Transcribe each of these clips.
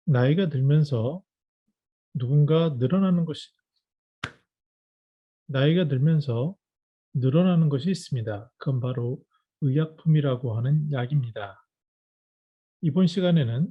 나이가 들면서 누군가 늘어나는 것이 나이가 들면서 늘어나는 것이 있습니다. 그건 바로 의약품이라고 하는 약입니다. 이번 시간에는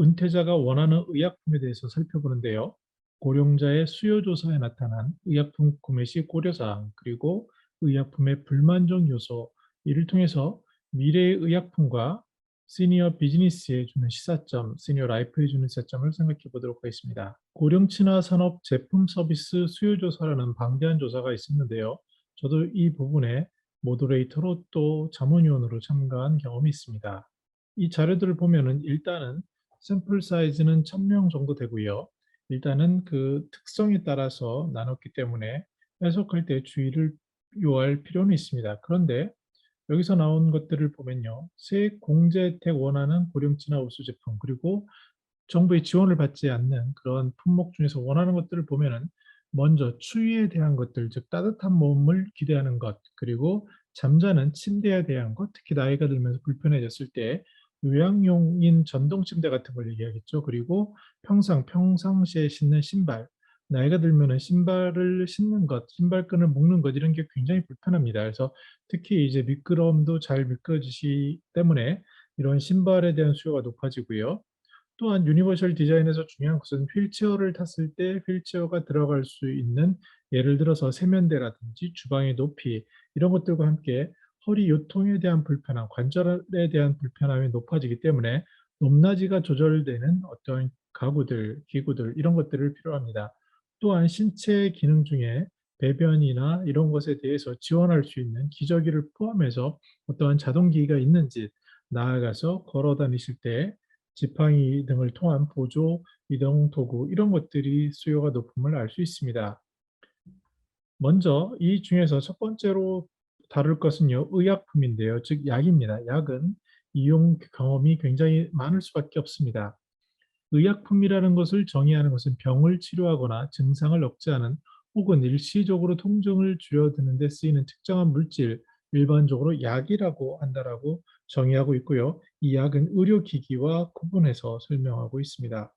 은퇴자가 원하는 의약품에 대해서 살펴보는데요. 고령자의 수요 조사에 나타난 의약품 구매 시 고려사항, 그리고 의약품의 불만족 요소, 이를 통해서 미래의 의약품과 시니어 비즈니스에 주는 시사점, 시니어 라이프에 주는 시사점을 생각해 보도록 하겠습니다. 고령친화 산업 제품 서비스 수요 조사라는 방대한 조사가 있었는데요. 저도 이 부분에 모더레이터로 또 자문위원으로 참가한 경험이 있습니다. 이 자료들을 보면은 일단은 샘플 사이즈는 1000명 정도 되고요. 일단은 그 특성에 따라서 나눴기 때문에 해석할 때 주의를 요할 필요는 있습니다. 그런데 여기서 나온 것들을 보면요. 세액 공제 혜택 원하는 고령진화 우수 제품, 그리고 정부의 지원을 받지 않는 그런 품목 중에서 원하는 것들을 보면은 먼저 추위에 대한 것들, 즉 따뜻한 몸을 기대하는 것, 그리고 잠자는 침대에 대한 것, 특히 나이가 들면서 불편해졌을 때 요양용인 전동 침대 같은 걸 얘기하겠죠. 그리고 평상시에 신는 신발, 나이가 들면은 신발을 신는 것, 신발끈을 묶는 것, 이런 게 굉장히 불편합니다. 그래서 특히 이제 미끄럼도 잘 미끄러지시 때문에 이런 신발에 대한 수요가 높아지고요. 또한 유니버셜 디자인에서 중요한 것은 휠체어를 탔을 때 휠체어가 들어갈 수 있는, 예를 들어서 세면대라든지 주방의 높이, 이런 것들과 함께 허리 요통에 대한 불편함, 관절에 대한 불편함이 높아지기 때문에 높낮이가 조절되는 어떤 가구들, 기구들, 이런 것들을 필요합니다. 또한 신체 기능 중에 배변이나 이런 것에 대해서 지원할 수 있는 기저귀를 포함해서 어떠한 자동기기가 있는지, 나아가서 걸어 다니실 때 지팡이 등을 통한 보조 이동 도구, 이런 것들이 수요가 높음을 알 수 있습니다. 먼저 이 중에서 첫 번째로 다룰 것은요, 의약품인데요. 즉 약입니다. 약은 이용 경험이 굉장히 많을 수밖에 없습니다. 의약품이라는 것을 정의하는 것은 병을 치료하거나 증상을 억제하는, 혹은 일시적으로 통증을 줄여드는 데 쓰이는 특정한 물질, 일반적으로 약이라고 한다라고 정의하고 있고요. 이 약은 의료기기와 구분해서 설명하고 있습니다.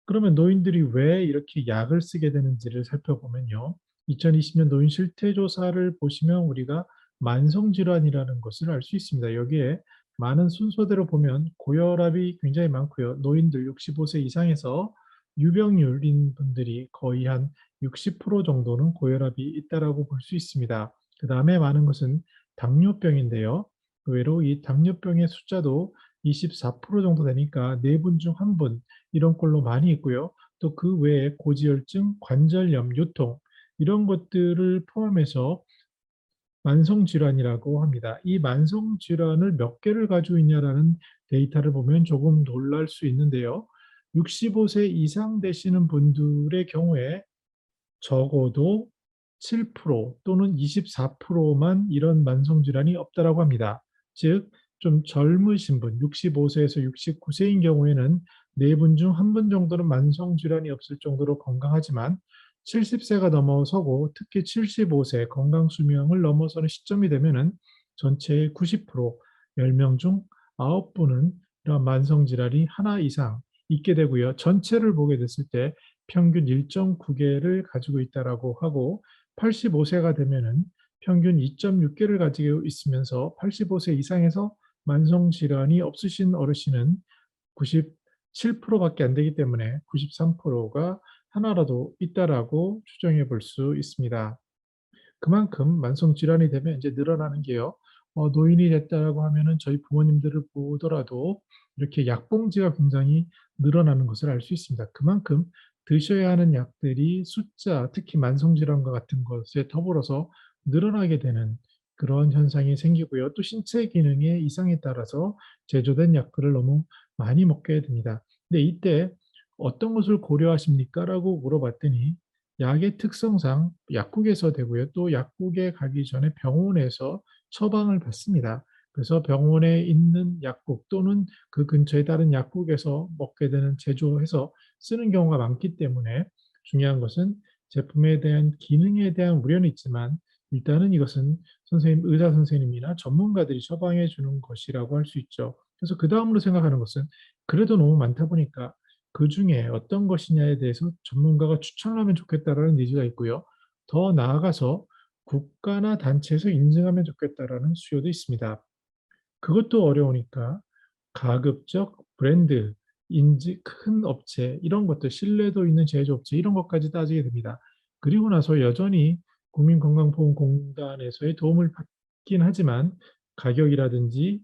그러면 노인들이 왜 이렇게 약을 쓰게 되는지를 살펴보면요. 2020년 노인 실태조사를 보시면 우리가 만성질환이라는 것을 알 수 있습니다. 여기에 많은 순서대로 보면 고혈압이 굉장히 많고요. 노인들 65세 이상에서 유병률인 분들이 거의 한 60% 정도는 고혈압이 있다라고 볼 수 있습니다. 그 다음에 많은 것은 당뇨병인데요. 의외로 이 당뇨병의 숫자도 24% 정도 되니까 4분 중 1분, 이런 꼴로 많이 있고요. 또 그 외에 고지혈증, 관절염, 요통, 이런 것들을 포함해서 만성질환이라고 합니다. 이 만성질환을 몇 개를 가지고 있냐라는 데이터를 보면 조금 놀랄 수 있는데요. 65세 이상 되시는 분들의 경우에 적어도 7% 또는 24%만 이런 만성질환이 없다라고 합니다. 즉, 좀 젊으신 분, 65세에서 69세인 경우에는 4분 중 1분 정도는 만성질환이 없을 정도로 건강하지만, 70세가 넘어서고 특히 75세 건강 수명을 넘어서는 시점이 되면은 전체의 90%, 10명 중 9분은 이런 만성질환이 하나 이상 있게 되고요. 전체를 보게 됐을 때 평균 1.9개를 가지고 있다라고 하고, 85세가 되면은 평균 2.6개를 가지고 있으면서 85세 이상에서 만성 질환이 없으신 어르신은 97%밖에 안 되기 때문에 93%가 하나라도 있다라고 추정해 볼 수 있습니다. 그만큼 만성 질환이 되면 이제 늘어나는 게요. 노인이 됐다라고 하면은 저희 부모님들을 보더라도 이렇게 약봉지가 굉장히 늘어나는 것을 알 수 있습니다. 그만큼 드셔야 하는 약들이 숫자, 특히 만성 질환과 같은 것에 더불어서 늘어나게 되는 그런 현상이 생기고요. 또 신체 기능의 이상에 따라서 제조된 약들을 너무 많이 먹게 됩니다. 근데 이때 어떤 것을 고려하십니까? 라고 물어봤더니 약의 특성상 약국에서 되고요. 또 약국에 가기 전에 병원에서 처방을 받습니다. 그래서 병원에 있는 약국 또는 그 근처에 다른 약국에서 먹게 되는, 제조해서 쓰는 경우가 많기 때문에 중요한 것은 제품에 대한 기능에 대한 우려는 있지만, 일단은 이것은 의사 선생님이나 전문가들이 처방해 주는 것이라고 할 수 있죠. 그래서 그 다음으로 생각하는 것은 그래도 너무 많다 보니까 그중에 어떤 것이냐에 대해서 전문가가 추천을 하면 좋겠다라는 니즈가 있고요. 더 나아가서 국가나 단체에서 인증하면 좋겠다라는 수요도 있습니다. 그것도 어려우니까 가급적 브랜드, 인지 큰 업체 이런 것들 신뢰도 있는 제조업체 이런 것까지 따지게 됩니다. 그리고 나서 여전히 국민건강보험공단에서의 도움을 받긴 하지만 가격이라든지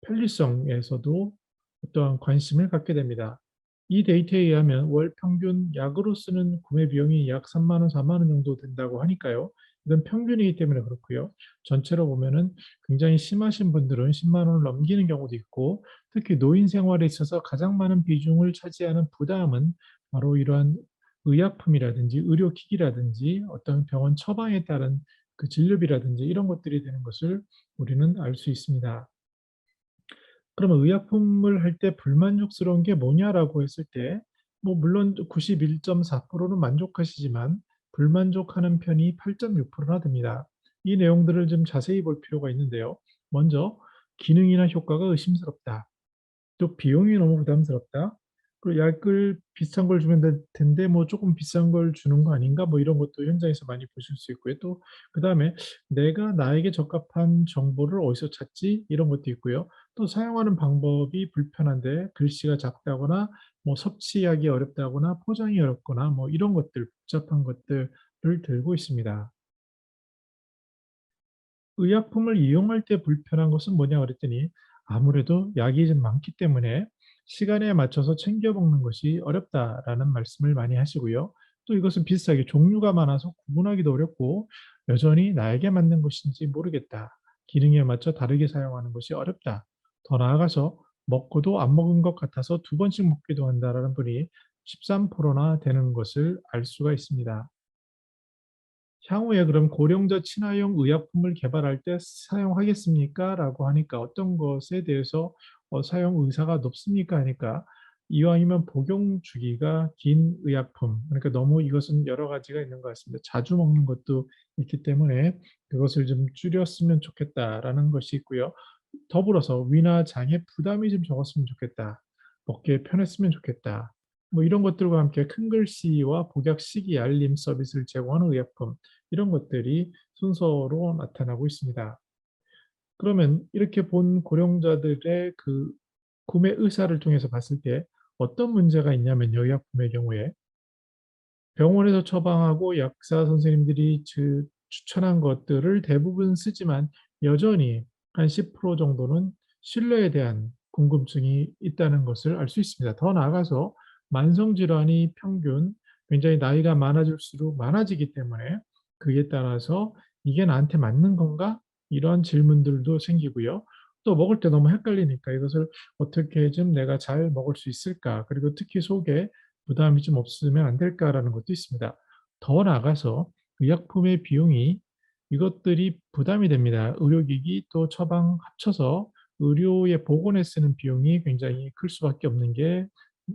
편리성에서도 어떠한 관심을 갖게 됩니다. 이 데이터에 의하면 월 평균 약으로 쓰는 구매 비용이 약 3만 원, 4만 원 정도 된다고 하니까요. 이건 평균이기 때문에 그렇고요. 전체로 보면은 굉장히 심하신 분들은 10만 원을 넘기는 경우도 있고 특히 노인 생활에 있어서 가장 많은 비중을 차지하는 부담은 바로 이러한 의약품이라든지 의료기기라든지 어떤 병원 처방에 따른 그 진료비라든지 이런 것들이 되는 것을 우리는 알 수 있습니다. 그러면 의약품을 할 때 불만족스러운 게 뭐냐라고 했을 때 뭐 물론 91.4%는 만족하시지만 불만족하는 편이 8.6%나 됩니다. 이 내용들을 좀 자세히 볼 필요가 있는데요. 먼저 기능이나 효과가 의심스럽다. 또 비용이 너무 부담스럽다. 그리고 약을 비싼 걸 주면 될 텐데 뭐 조금 비싼 걸 주는 거 아닌가 뭐 이런 것도 현장에서 많이 보실 수 있고요. 또 그다음에 '내가 나에게 적합한 정보를 어디서 찾지?' 이런 것도 있고요. 또 사용하는 방법이 불편한데 글씨가 작다거나 뭐 섭취하기 어렵다거나 포장이 어렵거나 뭐 이런 것들 복잡한 것들을 들고 있습니다. 의약품을 이용할 때 불편한 것은 뭐냐 그랬더니 아무래도 약이 좀 많기 때문에 시간에 맞춰서 챙겨 먹는 것이 어렵다라는 말씀을 많이 하시고요. 또 이것은 비슷하게 종류가 많아서 구분하기도 어렵고 여전히 나에게 맞는 것인지 모르겠다. 기능에 맞춰 다르게 사용하는 것이 어렵다. 더 나아가서 먹고도 안 먹은 것 같아서 두 번씩 먹기도 한다라는 분이 13%나 되는 것을 알 수가 있습니다. 향후에 그럼 고령자 친화용 의약품을 개발할 때 사용하겠습니까? 라고 하니까 어떤 것에 대해서 사용 의사가 높습니까? 하니까 이왕이면 복용 주기가 긴 의약품, 그러니까 너무 이것은 여러 가지가 있는 것 같습니다. 자주 먹는 것도 있기 때문에 그것을 좀 줄였으면 좋겠다라는 것이 있고요. 더불어서 위나 장의 부담이 좀 적었으면 좋겠다. 먹기에 편했으면 좋겠다. 뭐 이런 것들과 함께 큰 글씨와 복약 시기 알림 서비스를 제공하는 의약품 이런 것들이 순서로 나타나고 있습니다. 그러면 이렇게 본 고령자들의 그 구매 의사를 통해서 봤을 때 어떤 문제가 있냐면요. 의약품의 경우에 병원에서 처방하고 약사 선생님들이 추천한 것들을 대부분 쓰지만 여전히 한 10% 정도는 신뢰에 대한 궁금증이 있다는 것을 알 수 있습니다. 더 나아가서 만성 질환이 평균 굉장히 나이가 많아질수록 많아지기 때문에 그에 따라서 '이게 나한테 맞는 건가?' 이런 질문들도 생기고요. 또 먹을 때 너무 헷갈리니까 '이것을 어떻게 좀 내가 잘 먹을 수 있을까?' 그리고 특히 속에 부담이 좀 없으면 안 될까라는 것도 있습니다. 더 나아가서 의약품의 비용이 이것들이 부담이 됩니다. 의료기기 또 처방 합쳐서 의료에 보건에 쓰는 비용이 굉장히 클 수밖에 없는 게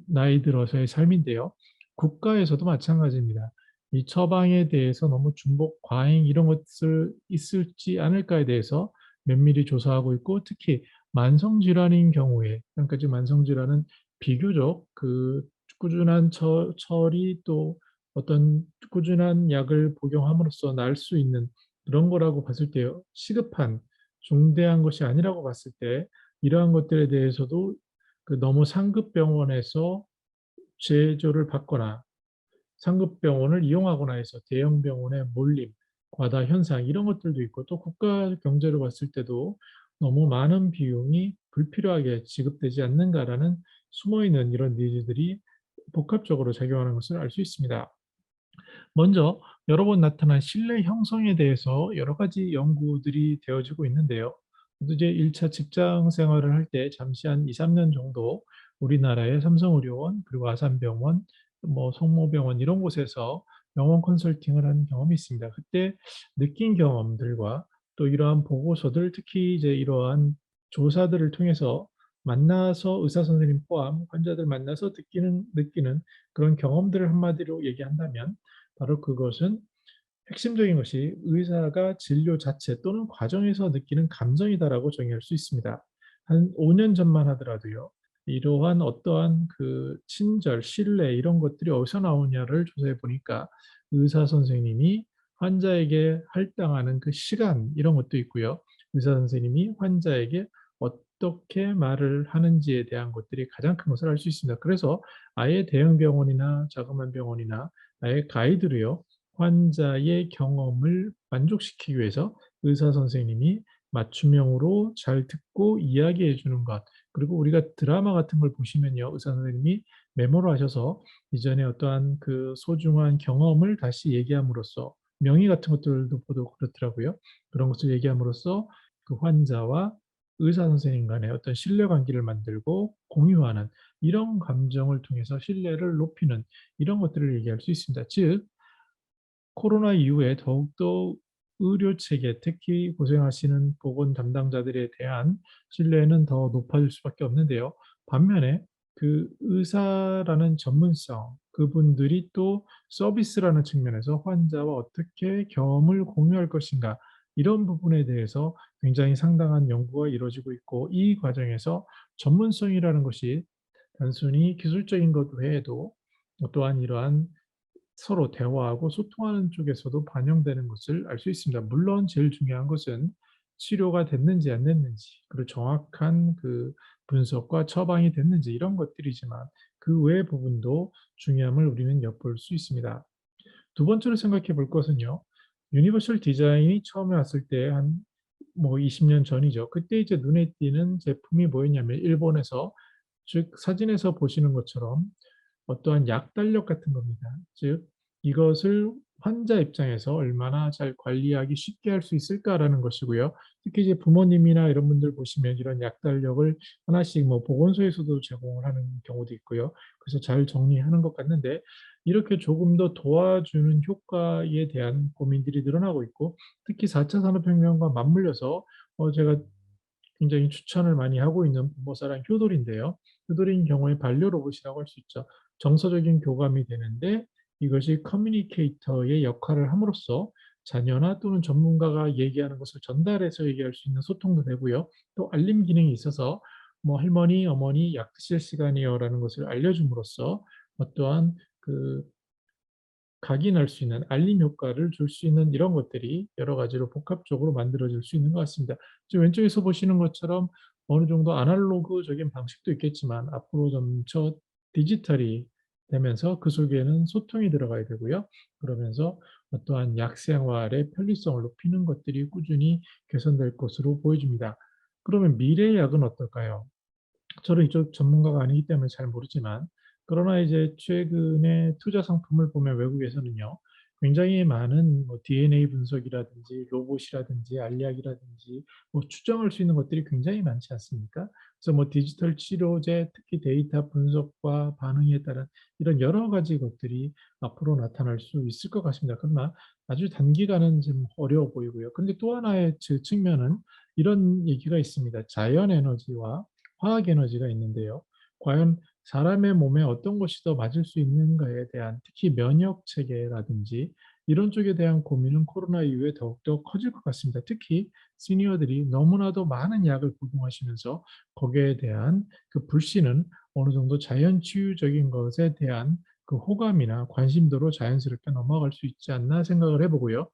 나이 들어서의 삶인데요. 국가에서도 마찬가지입니다. 이 처방에 대해서 너무 중복 과잉 이런 것을 있을지 않을까에 대해서 면밀히 조사하고 있고 특히 만성 질환인 경우에 그러니까 지금 만성 질환은 비교적 그 꾸준한 처리 또 어떤 꾸준한 약을 복용함으로써 나을 수 있는 그런 거라고 봤을 때요. 시급한 중대한 것이 아니라고 봤을 때 이러한 것들에 대해서도 그 너무 상급 병원에서 제조를 받거나 상급 병원을 이용하거나 해서 대형 병원의 몰림, 과다 현상 이런 것들도 있고 또 국가 경제로 봤을 때도 너무 많은 비용이 불필요하게 지급되지 않는가라는 숨어 있는 이런 니즈들이 복합적으로 작용하는 것을 알 수 있습니다. 먼저 여러 번 나타난 신뢰 형성에 대해서 여러 가지 연구들이 되어지고 있는데요. 저도 이제 1차 직장 생활을 할 때 잠시 한 2-3년 정도 우리나라의 삼성의료원 그리고 아산병원, 뭐 성모병원 이런 곳에서 병원 컨설팅을 한 경험이 있습니다. 그때 느낀 경험들과 또 이러한 보고서들 특히 이제 이러한 조사들을 통해서 만나서 의사 선생님 포함 환자들 만나서 느끼는 그런 경험들을 한마디로 얘기한다면 바로 그것은 핵심적인 것이 의사가 진료 자체 또는 과정에서 느끼는 감정이다라고 정의할 수 있습니다. 한 5년 전만 하더라도요. 이러한 어떠한 그 친절, 신뢰 이런 것들이 어디서 나오냐를 조사해 보니까 의사 선생님이 환자에게 할당하는 그 시간 이런 것도 있고요. 의사 선생님이 환자에게 어떻게 말을 하는지에 대한 것들이 가장 큰 것을 알 수 있습니다. 그래서 아예 대형 병원이나 자그마한 병원이나 아예 가이드로요. 환자의 경험을 만족시키기 위해서 의사 선생님이 맞춤형으로 잘 듣고 이야기해 주는 것. 그리고 우리가 드라마 같은 걸 보시면요. 의사 선생님이 메모를 하셔서 이전에 어떠한 그 소중한 경험을 다시 얘기함으로써 명의 같은 것들도 보도 그렇더라고요. 그런 것을 얘기함으로써 그 환자와 의사 선생님 간의 어떤 신뢰 관계를 만들고 공유하는 이런 감정을 통해서 신뢰를 높이는 이런 것들을 얘기할 수 있습니다. 즉 코로나 이후에 더욱더 의료 체계, 특히 고생하시는 보건 담당자들에 대한 신뢰는 더 높아질 수밖에 없는데요. 반면에 그 의사라는 전문성, 그분들이 또 서비스라는 측면에서 환자와 어떻게 경험을 공유할 것인가, 이런 부분에 대해서 굉장히 상당한 연구가 이루어지고 있고, 이 과정에서 전문성이라는 것이 단순히 기술적인 것 외에도 또한 이러한 서로 대화하고 소통하는 쪽에서도 반영되는 것을 알 수 있습니다. 물론 제일 중요한 것은 치료가 됐는지 안 됐는지, 그리고 정확한 그 분석과 처방이 됐는지 이런 것들이지만 그 외의 부분도 중요함을 우리는 엿볼 수 있습니다. 두 번째로 생각해 볼 것은요. 유니버셜 디자인이 처음에 왔을 때 한 뭐 20년 전이죠. 그때 이제 눈에 띄는 제품이 뭐였냐면 일본에서, 즉 사진에서 보시는 것처럼 어떠한 약 달력 같은 겁니다. 즉 이것을 환자 입장에서 얼마나 잘 관리하기 쉽게 할 수 있을까라는 것이고요. 특히 이제 부모님이나 이런 분들 보시면 이런 약 달력을 하나씩 뭐 보건소에서도 제공을 하는 경우도 있고요. 그래서 잘 정리하는 것 같는데, 이렇게 조금 더 도와주는 효과에 대한 고민들이 늘어나고 있고, 특히 4차 산업혁명과 맞물려서 제가 굉장히 추천을 많이 하고 있는 부모사랑 효돌인데요. 효돌인 경우에 반려 로봇이라고 할 수 있죠. 정서적인 교감이 되는데 이것이 커뮤니케이터의 역할을 함으로써 자녀나 또는 전문가가 얘기하는 것을 전달해서 얘기할 수 있는 소통도 되고요. 또 알림 기능이 있어서 뭐 "할머니, 어머니 약 드실 시간이요."라는 것을 알려줌으로써 어떠한 그 각인할 수 있는 알림 효과를 줄 수 있는 이런 것들이 여러 가지로 복합적으로 만들어질 수 있는 것 같습니다. 지금 왼쪽에서 보시는 것처럼 어느 정도 아날로그적인 방식도 있겠지만 앞으로 점차 디지털이 되면서 그 속에는 소통이 들어가야 되고요. 그러면서 어떠한 약 생활의 편리성을 높이는 것들이 꾸준히 개선될 것으로 보여집니다. 그러면 미래의 약은 어떨까요? 저는 이쪽 전문가가 아니기 때문에 잘 모르지만, 그러나 이제 최근에 투자 상품을 보면 외국에서는요. 굉장히 많은 뭐 DNA 분석이라든지 로봇이라든지 알약이라든지 뭐 추정할 수 있는 것들이 굉장히 많지 않습니까? 그래서 뭐 디지털 치료제, 특히 데이터 분석과 반응에 따른 이런 여러 가지 것들이 앞으로 나타날 수 있을 것 같습니다. 그러나 아주 단기간은 좀 어려워 보이고요. 그런데 또 하나의 측면은 이런 얘기가 있습니다. 자연 에너지와 화학 에너지가 있는데요. 과연 사람의 몸에 어떤 것이 더 맞을 수 있는가에 대한, 특히 면역 체계라든지 이런 쪽에 대한 고민은 코로나 이후에 더욱더 커질 것 같습니다. 특히 시니어들이 너무나도 많은 약을 복용하시면서 거기에 대한 그 불신은 어느 정도 자연 치유적인 것에 대한 그 호감이나 관심도로 자연스럽게 넘어갈 수 있지 않나 생각을 해 보고요.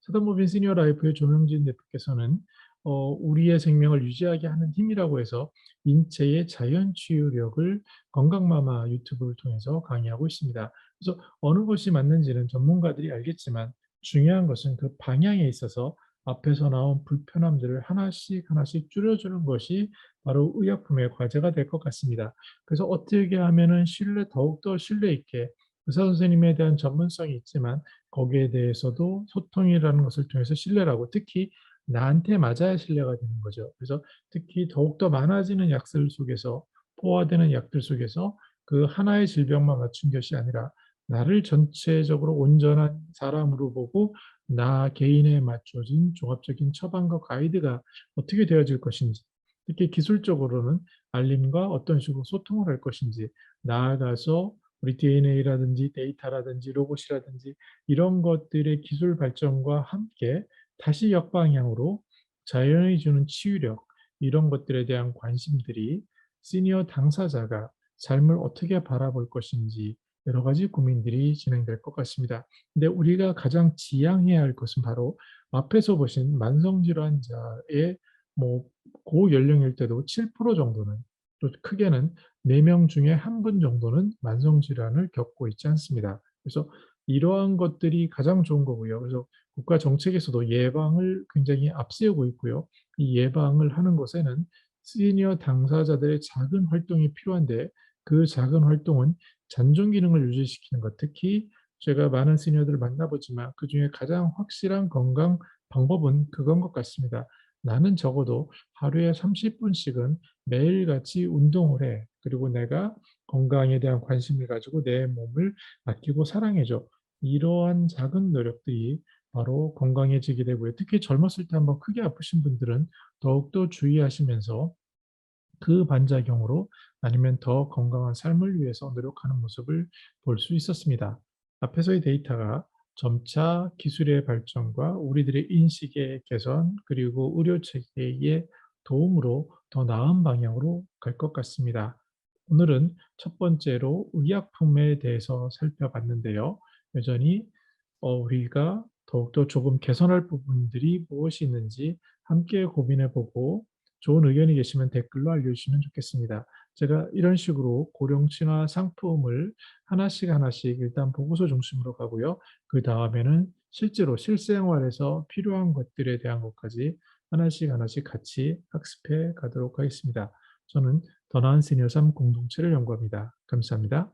서든무빙 시니어 라이프의 조명진 대표께서는 우리의 생명을 유지하게 하는 힘이라고 해서 인체의 자연 치유력을 건강마마 유튜브를 통해서 강의하고 있습니다. 그래서 어느 것이 맞는지는 전문가들이 알겠지만 중요한 것은 그 방향에 있어서 앞에서 나온 불편함들을 하나씩 하나씩 줄여주는 것이 바로 의약품의 과제가 될 것 같습니다. 그래서 어떻게 하면은 더욱더 신뢰 있게 의사 선생님에 대한 전문성이 있지만 거기에 대해서도 소통이라는 것을 통해서 신뢰를 하고, 특히 나한테 맞아야 신뢰가 되는 거죠. 그래서 특히 더욱더 많아지는 약들 속에서, 포화되는 약들 속에서 그 하나의 질병만 맞춘 것이 아니라 나를 전체적으로 온전한 사람으로 보고 나 개인에 맞춰진 종합적인 처방과 가이드가 어떻게 되어질 것인지, 특히 기술적으로는 알림과 어떤 식으로 소통을 할 것인지, 나아가서 우리 DNA라든지 데이터라든지 로봇이라든지 이런 것들의 기술 발전과 함께 다시 역방향으로 자연이 주는 치유력, 이런 것들에 대한 관심들이 시니어 당사자가 삶을 어떻게 바라볼 것인지 여러 가지 고민들이 진행될 것 같습니다. 근데 우리가 가장 지양해야 할 것은 바로 앞에서 보신 만성질환자의 뭐 고연령일 때도 7% 정도는, 또 크게는 4명 중에 1분 정도는 만성질환을 겪고 있지 않습니다. 그래서 이러한 것들이 가장 좋은 거고요. 그래서 국가 정책에서도 예방을 굉장히 앞세우고 있고요. 이 예방을 하는 것에는 시니어 당사자들의 작은 활동이 필요한데, 그 작은 활동은 잔존 기능을 유지시키는 것, 특히 제가 많은 시니어들을 만나보지만 그중에 가장 확실한 건강 방법은 그건 것 같습니다. 나는 적어도 하루에 30 분씩은 매일같이 운동을 해. 그리고 내가 건강에 대한 관심을 가지고 내 몸을 아끼고 사랑해 줘. 이러한 작은 노력들이 바로 건강해지게 되고요. 특히 젊었을 때 한번 크게 아프신 분들은 더욱더 주의하시면서 그 반작용으로 아니면 더 건강한 삶을 위해서 노력하는 모습을 볼 수 있었습니다. 앞에서의 데이터가 점차 기술의 발전과 우리들의 인식의 개선, 그리고 의료 체계의 도움으로 더 나은 방향으로 갈 것 같습니다. 오늘은 첫 번째로 의약품에 대해서 살펴봤는데요. 여전히 우리가 더욱더 조금 개선할 부분들이 무엇이 있는지 함께 고민해 보고, 좋은 의견이 계시면 댓글로 알려주시면 좋겠습니다. 제가 이런 식으로 고령친화 상품을 하나씩 하나씩 일단 보고서 중심으로 가고요. 그다음에는 실제로 실생활에서 필요한 것들에 대한 것까지 하나씩 하나씩 같이 학습해 가도록 하겠습니다. 저는 더 나은 시니어 삶 공동체를 연구합니다. 감사합니다.